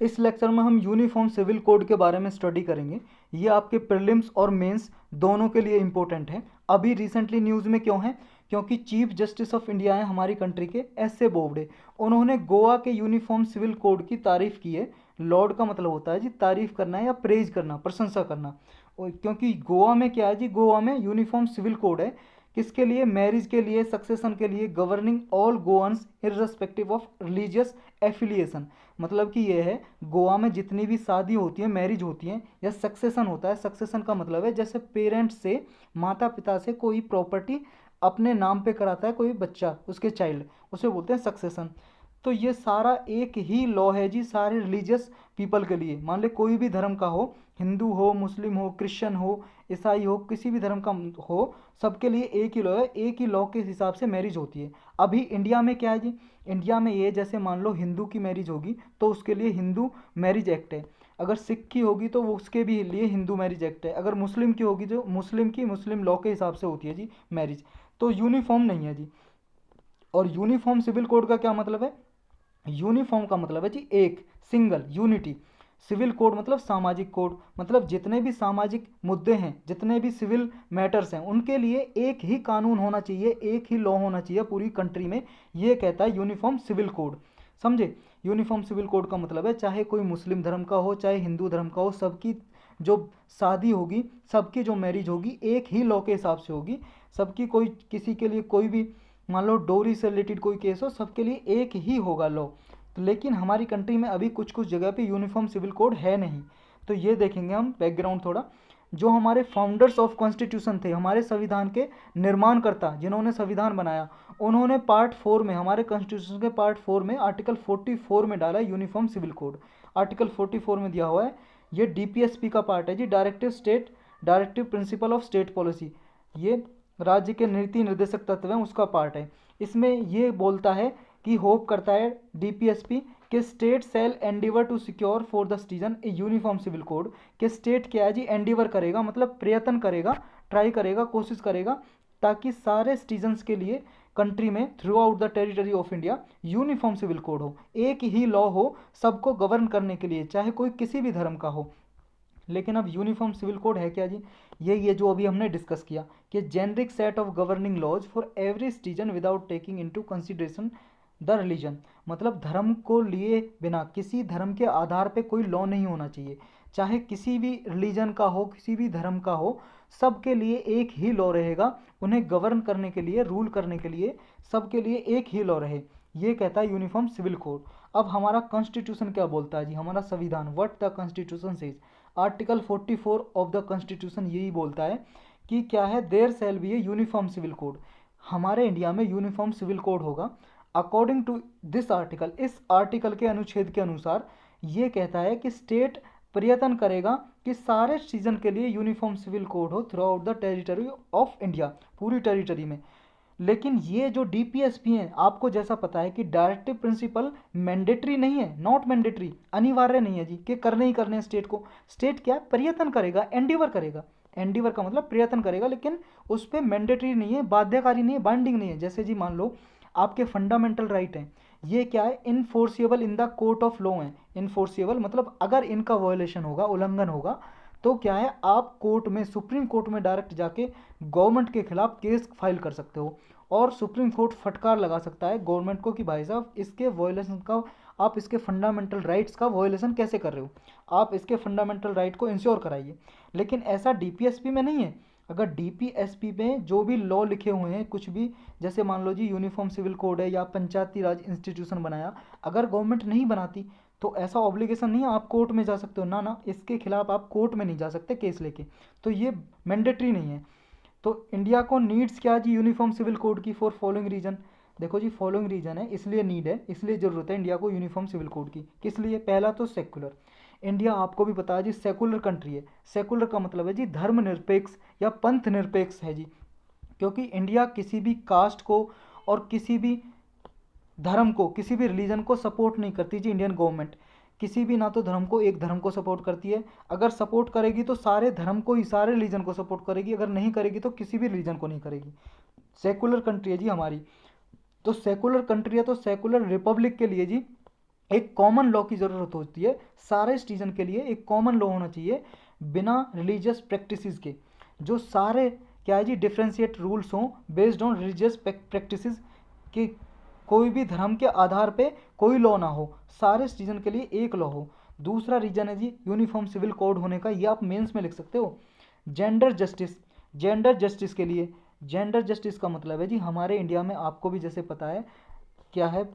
इस लेक्चर में हम यूनिफॉर्म सिविल कोड के बारे में स्टडी करेंगे। ये आपके प्रीलिम्स और मेंस दोनों के लिए इम्पोर्टेंट है। अभी रिसेंटली न्यूज़ में क्यों है? क्योंकि चीफ जस्टिस ऑफ इंडिया हैं हमारी कंट्री के, एस ए बोबडे। उन्होंने गोवा के यूनिफॉर्म सिविल कोड की तारीफ़ की है। लॉर्ड का मतलब होता है जी तारीफ़ करना है या प्रेज करना, प्रशंसा करना। क्योंकि गोवा में क्या है जी, गोवा में यूनिफॉर्म सिविल कोड है। किसके लिए? मैरिज के लिए, सक्सेशन के लिए, governing all Goans irrespective of religious affiliation. मतलब कि ये है, गोवा में जितनी भी शादी होती है, मैरिज होती है या सक्सेशन होता है। सक्सेशन का मतलब है जैसे पेरेंट्स से, माता पिता से कोई प्रॉपर्टी अपने नाम पे कराता है कोई बच्चा, उसके चाइल्ड, उसे बोलते हैं सक्सेशन। तो ये सारा एक ही लॉ है जी सारे रिलीजियस पीपल के लिए। मान ले कोई भी धर्म का हो, हिंदू हो, मुस्लिम हो, क्रिश्चियन हो, ईसाई हो, किसी भी धर्म का हो, सबके लिए एक ही लॉ है। एक ही लॉ के हिसाब से मैरिज होती है। अभी इंडिया में क्या है जी, इंडिया में ये जैसे मान लो हिंदू की मैरिज होगी तो उसके लिए हिंदू मैरिज एक्ट है। अगर सिख की होगी तो वो उसके भी लिए हिंदू मैरिज एक्ट है। अगर मुस्लिम की होगी तो मुस्लिम की मुस्लिम लॉ के हिसाब से होती है जी मैरिज। तो यूनिफॉर्म नहीं है जी। और यूनिफॉर्म सिविल कोड का क्या मतलब है? यूनिफॉर्म का मतलब है जी एक, सिंगल, यूनिटी। सिविल कोड मतलब सामाजिक कोड, मतलब जितने भी सामाजिक मुद्दे हैं, जितने भी सिविल मैटर्स हैं, उनके लिए एक ही कानून होना चाहिए, एक ही लॉ होना चाहिए पूरी कंट्री में। ये कहता है यूनिफॉर्म सिविल कोड। समझे? यूनिफॉर्म सिविल कोड का मतलब है चाहे कोई मुस्लिम धर्म का हो, चाहे हिंदू धर्म का हो, सबकी जो शादी होगी, सबकी जो मैरिज होगी, एक ही लॉ के हिसाब से होगी। सबकी, कोई किसी के लिए कोई भी मान लो डोरी से रिलेटेड कोई केस हो, सबके लिए एक ही होगा लॉ। तो लेकिन हमारी कंट्री में अभी कुछ कुछ जगह पे यूनिफॉर्म सिविल कोड है नहीं। तो ये देखेंगे हम बैकग्राउंड थोड़ा। जो हमारे फाउंडर्स ऑफ कॉन्स्टिट्यूशन थे, हमारे संविधान के निर्माणकर्ता जिन्होंने संविधान बनाया, उन्होंने पार्ट 4 में, हमारे कॉन्स्टिट्यूशन के पार्ट 4 में आर्टिकल 44 में डाला यूनिफॉर्म सिविल कोड। आर्टिकल 44 में दिया हुआ है, ये डीपीएसपी का पार्ट है जी, directive principle of state policy. ये राज्य के नीति निर्देशक तत्व हैं, उसका पार्ट है। इसमें ये बोलता है कि होप करता है डीपीएसपी कि state shall endeavour to secure for the citizen a uniform civil code. कि स्टेट क्या है जी, एंडिवर करेगा मतलब प्रयत्न करेगा, ट्राई करेगा, कोशिश करेगा, ताकि सारे सिटीजन्स के लिए कंट्री में throughout the territory of India uniform civil code हो, एक ही लॉ हो सबको गवर्न करने के लिए, चाहे कोई किसी भी धर्म का हो। लेकिन अब यूनिफॉर्म सिविल कोड है क्या जी? ये जो अभी हमने डिस्कस किया कि generic set of governing laws for every citizen without taking into consideration the religion. मतलब धर्म को लिए बिना, किसी धर्म के आधार पे कोई लॉ नहीं होना चाहिए, चाहे किसी भी रिलीजन का हो, किसी भी धर्म का हो, सबके लिए एक ही लॉ रहेगा। उन्हें गवर्न करने के लिए, रूल करने के लिए सबके लिए एक ही लॉ रहे। ये कहता है यूनिफॉर्म सिविल कोड। अब हमारा कॉन्स्टिट्यूशन क्या बोलता है जी, हमारा संविधान, what the constitution says. Article 44 of the constitution यही बोलता है कि क्या है, there shall be a uniform civil code. हमारे इंडिया में यूनिफॉर्म सिविल कोड होगा। अकॉर्डिंग टू दिस आर्टिकल, इस आर्टिकल के अनुच्छेद के अनुसार ये कहता है कि स्टेट प्रयत्न करेगा कि सारे सीजन के लिए यूनिफॉर्म सिविल कोड हो through out the territory of India, पूरी टेरिटरी में। लेकिन ये जो डीपीएसपी हैं, आपको जैसा पता है कि डायरेक्टिव प्रिंसिपल मैंडेटरी नहीं है, नॉट मैंडेटरी, अनिवार्य नहीं है जी कि करने ही करने स्टेट को। स्टेट क्या प्रयत्न करेगा, एंडिवर करेगा। एंडिवर का मतलब प्रयत्न करेगा, लेकिन उस पर मैंडेटरी नहीं है, बाध्यकारी नहीं है, बाइंडिंग नहीं है। जैसे जी मान लो आपके फंडामेंटल राइट हैं, ये क्या है, enforceable in the court of law है। इनफोर्सिएबल मतलब अगर इनका वायोलेशन होगा, उल्लंघन होगा, तो क्या है, आप कोर्ट में, सुप्रीम कोर्ट में डायरेक्ट जाके गवर्नमेंट के खिलाफ केस फाइल कर सकते हो। और सुप्रीम कोर्ट फटकार लगा सकता है गवर्नमेंट को कि भाई साहब इसके वायोलेशन का, आप इसके फंडामेंटल राइट्स का वायोलेशन कैसे कर रहे हो, आप इसके फंडामेंटल राइट को इंश्योर कराइए। लेकिन ऐसा डीपीएसपी में नहीं है। अगर डीपीएसपी में जो भी लॉ लिखे हुए हैं, कुछ भी, जैसे मान लो जी यूनिफॉर्म सिविल कोड है या पंचायती राज इंस्टीट्यूशन बनाया, अगर गवर्नमेंट नहीं बनाती तो ऐसा ऑब्लिगेशन नहीं है आप कोर्ट में जा सकते हो, ना ना, इसके खिलाफ आप कोर्ट में नहीं जा सकते केस लेके। तो ये मैंडेटरी नहीं है। तो इंडिया को नीड्स क्या जी यूनिफॉर्म सिविल कोड की? For following reason. देखो जी, फॉलोइंग रीजन है, इसलिए नीड है, इसलिए ज़रूरत है इंडिया को यूनिफॉर्म सिविल कोड की। किस लिए? पहला तो सेक्युलर। इंडिया आपको भी पता है जी सेकुलर कंट्री है। सेकुलर का मतलब है जी धर्मनिरपेक्ष या पंथ निरपेक्ष है जी। क्योंकि इंडिया किसी भी कास्ट को और किसी भी धर्म को, किसी भी रिलीजन को सपोर्ट नहीं करती जी इंडियन गवर्नमेंट। किसी भी, ना तो धर्म को, एक धर्म को सपोर्ट करती है। अगर सपोर्ट करेगी तो सारे धर्म को ही, सारे रिलीजन को सपोर्ट करेगी, अगर नहीं करेगी तो किसी भी रिलीजन को नहीं करेगी। सेकुलर कंट्री है जी हमारी। तो सेकुलर कंट्री है तो सेकुलर रिपब्लिक के लिए जी एक कॉमन लॉ की ज़रूरत होती है सारे सिटीजन के लिए। एक कॉमन लॉ होना चाहिए बिना रिलीजियस प्रैक्टिसेस के, जो सारे क्या है जी डिफ्रेंशिएट रूल्स हों बेस्ड ऑन रिलीजियस प्रैक्टिसेस, कि कोई भी धर्म के आधार पे कोई लॉ ना हो, सारे सिटीजन के लिए एक लॉ हो। दूसरा रीजन है जी यूनिफॉर्म सिविल कोड होने का, ये आप मेंस में लिख सकते हो। जेंडर जस्टिस, जेंडर जस्टिस के लिए, जेंडर जस्टिस का मतलब है जी हमारे इंडिया में आपको भी जैसे पता है क्या है,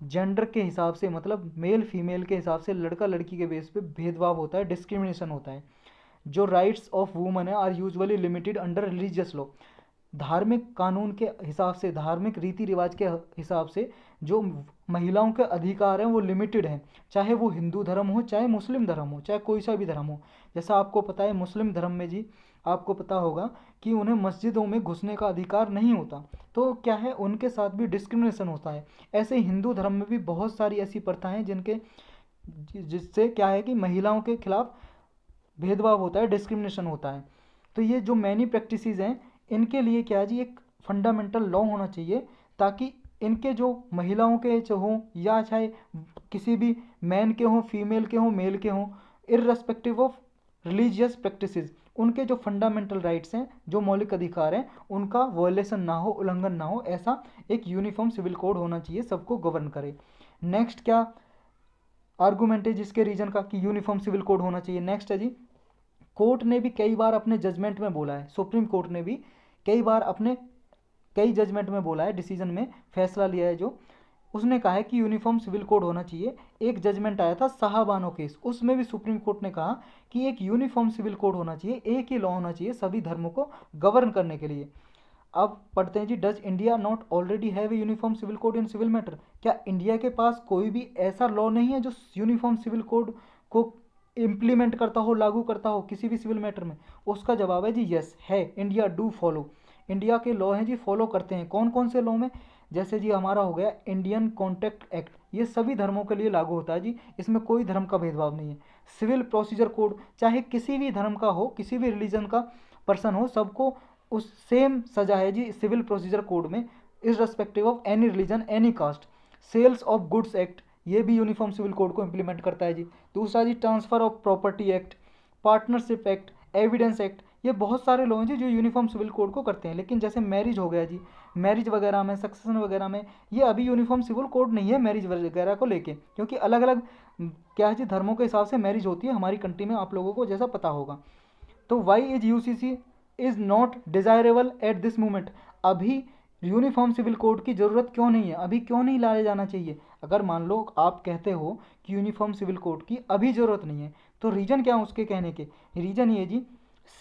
जेंडर के हिसाब से मतलब मेल फीमेल के हिसाब से लड़का लड़की के बेस पे भेदभाव होता है, डिस्क्रिमिनेशन होता है। जो राइट्स ऑफ वुमन है are usually limited under religious law, धार्मिक कानून के हिसाब से, धार्मिक रीति रिवाज के हिसाब से जो महिलाओं के अधिकार हैं वो लिमिटेड हैं, चाहे वो हिंदू धर्म हो, चाहे मुस्लिम धर्म हो, चाहे कोई सा भी धर्म हो। जैसा आपको पता है मुस्लिम धर्म में जी आपको पता होगा कि उन्हें मस्जिदों में घुसने का अधिकार नहीं होता, तो क्या है उनके साथ भी डिस्क्रिमिनेशन होता है। ऐसे हिंदू धर्म में भी बहुत सारी ऐसी प्रथाएं हैं जिनके जिससे क्या है कि महिलाओं के खिलाफ भेदभाव होता है, डिस्क्रिमिनेशन होता है। तो ये जो मैनी प्रैक्टिसेस हैं इनके लिए क्या है जी एक फंडामेंटल लॉ होना चाहिए, ताकि इनके जो महिलाओं के जो हों या चाहे किसी भी मैन के हों, फीमेल के हों, मेल के हों, इररेस्पेक्टिव ऑफ रिलीजियस प्रैक्टिसेस, उनके जो फंडामेंटल राइट्स हैं, जो मौलिक अधिकार हैं, उनका वॉयलेशन ना हो, उल्लंघन ना हो, ऐसा एक यूनिफॉर्म सिविल कोड होना चाहिए, सबको गवर्न करे। नेक्स्ट क्या आर्गूमेंट है जिसके रीजन का कि यूनिफॉर्म सिविल कोड होना चाहिए। नेक्स्ट है जी कोर्ट ने भी कई बार अपने जजमेंट में बोला है, सुप्रीम कोर्ट ने भी कई बार अपने कई जजमेंट में बोला है, डिसीजन में फैसला लिया है, जो उसने कहा है कि यूनिफॉर्म सिविल कोड होना चाहिए। एक जजमेंट आया था साहबानो केस, उसमें भी सुप्रीम कोर्ट ने कहा कि एक यूनिफॉर्म सिविल कोड होना चाहिए, एक ही लॉ होना चाहिए सभी धर्मों को गवर्न करने के लिए। अब पढ़ते हैं जी does India not already have a uniform civil code in civil matter, क्या इंडिया के पास कोई भी ऐसा लॉ नहीं है जो यूनिफॉर्म सिविल कोड को इम्प्लीमेंट करता हो, लागू करता हो किसी भी सिविल मैटर में? उसका जवाब है जी यस है, इंडिया डू फॉलो, इंडिया के लॉ हैं जी फॉलो करते हैं। कौन कौन से लॉ में? जैसे जी हमारा हो गया इंडियन कॉन्ट्रैक्ट एक्ट, ये सभी धर्मों के लिए लागू होता है जी, इसमें कोई धर्म का भेदभाव नहीं है। सिविल प्रोसीजर कोड, चाहे किसी भी धर्म का हो, किसी भी रिलीजन का पर्सन हो, सबको उस सेम सजा है जी सिविल प्रोसीजर कोड में, irrespective of any religion any caste. Sales of goods act, ये भी यूनिफॉर्म सिविल कोड को इंप्लीमेंट करता है जी। दूसरा जी transfer of property act, partnership act, evidence act, ये बहुत सारे लोग हैं जी जो यूनिफॉर्म सिविल कोड को करते हैं। लेकिन जैसे मैरिज हो गया जी, मैरिज वगैरह में, सक्सेशन वगैरह में, ये अभी यूनिफॉर्म सिविल कोड नहीं है मैरिज वगैरह को लेके, क्योंकि अलग अलग क्या है जी धर्मों के हिसाब से मैरिज होती है हमारी कंट्री में, आप लोगों को जैसा पता होगा। तो why is UCC is not desirable at this moment, अभी यूनिफॉर्म सिविल कोड की ज़रूरत क्यों नहीं है, अभी क्यों नहीं लाया जाना चाहिए? अगर मान लो आप कहते हो कि यूनिफॉर्म सिविल कोड की अभी ज़रूरत नहीं है, तो रीज़न क्या है उसके कहने के? रीज़न ये जी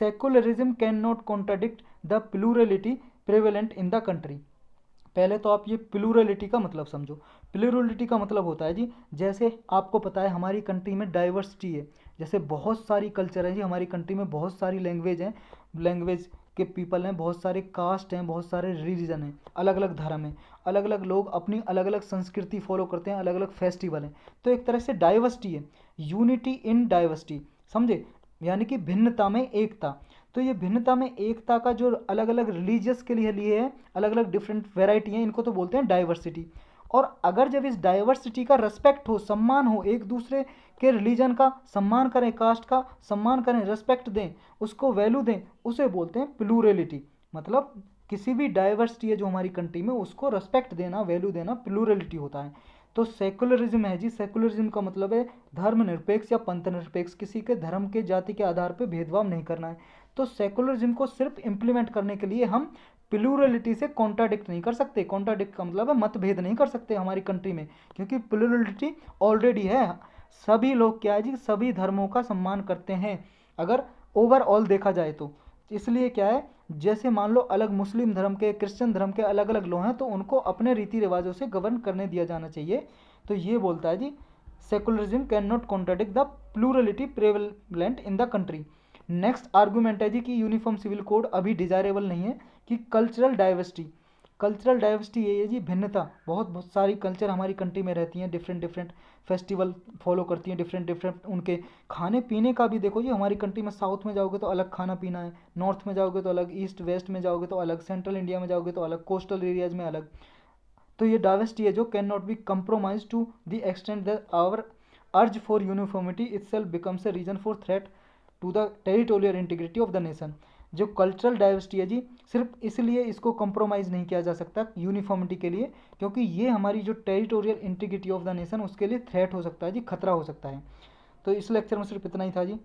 secularism can not contradict the plurality prevalent in the country. पहले तो आप ये प्लूरलिटी का मतलब समझो। प्लूरलिटी का मतलब होता है जी जैसे आपको पता है हमारी कंट्री में डाइवर्सिटी है, जैसे बहुत सारी कल्चर है जी हमारी कंट्री में, बहुत सारी लैंग्वेज हैं, लैंग्वेज के पीपल हैं, बहुत सारे कास्ट हैं, बहुत सारे रिलीजन हैं, अलग अलग धर्म हैं, अलग अलग लोग अपनी अलग अलग संस्कृति फॉलो करते हैं, अलग अलग फेस्टिवल हैं। तो एक तरह से डाइवर्सिटी है, यूनिटी इन डाइवर्सिटी, समझे, यानी कि भिन्नता में एकता। तो ये भिन्नता में एकता का जो अलग अलग रिलीजियस के लिए है, अलग अलग डिफरेंट वेराइटी हैं, इनको तो बोलते हैं डाइवर्सिटी। और अगर जब इस डाइवर्सिटी का रेस्पेक्ट हो, सम्मान हो, एक दूसरे के रिलीजन का सम्मान करें, कास्ट का सम्मान करें, रेस्पेक्ट दें, उसको वैल्यू दें, उसे बोलते हैं प्लूरलिटी। मतलब किसी भी डाइवर्सिटी है जो हमारी कंट्री में, उसको रेस्पेक्ट देना, वैल्यू देना, प्लूरलिटी होता है। तो सेकुलरिज्म है जी, सेकुलरिज्म का मतलब है धर्मनिरपेक्ष या पंथ निरपेक्ष, किसी के धर्म के जाति के आधार पर भेदभाव नहीं करना है। तो सेकुलरिज्म को सिर्फ इम्प्लीमेंट करने के लिए हम प्लूरलिटी से कॉन्ट्राडिक्ट नहीं कर सकते। कॉन्ट्राडिक्ट का मतलब है मतभेद नहीं कर सकते हमारी कंट्री में, क्योंकि प्लूरलिटी ऑलरेडी है। सभी लोग क्या है जी सभी धर्मों का सम्मान करते हैं, अगर ओवरऑल देखा जाए तो। इसलिए क्या है, जैसे मान लो अलग मुस्लिम धर्म के, क्रिश्चियन धर्म के अलग अलग लोग हैं, तो उनको अपने रीति रिवाजों से गवर्न करने दिया जाना चाहिए। तो ये बोलता है जी secularism can not contradict the plurality prevalent in the country. Next argument है जी कि यूनिफॉर्म सिविल कोड अभी डिजायरेबल नहीं है, कि कल्चरल डाइवर्सिटी, कल्चरल डाइवर्सिटी ये है जी भिन्नता, बहुत सारी कल्चर हमारी कंट्री में रहती हैं, डिफरेंट डिफरेंट फेस्टिवल फॉलो करती हैं, डिफरेंट डिफरेंट उनके खाने पीने का भी देखो जी हमारी कंट्री में, साउथ में जाओगे तो अलग खाना पीना है, नॉर्थ में जाओगे तो अलग, ईस्ट वेस्ट में जाओगे तो अलग, सेंट्रल इंडिया में जाओगे तो अलग, कोस्टल एरियाज में अलग। तो ये डाइवर्सिटी है जो can not be compromise to the extent that our urge for uniformity itself becomes a reason for threat to the territorial integrity of the nation. जो कल्चरल डाइवर्सिटी है जी, सिर्फ इसलिए इसको कंप्रोमाइज़ नहीं किया जा सकता यूनिफॉर्मिटी के लिए, क्योंकि ये हमारी जो territorial integrity of the nation उसके लिए थ्रेट हो सकता है जी, खतरा हो सकता है। तो इस लेक्चर में सिर्फ इतना ही था जी।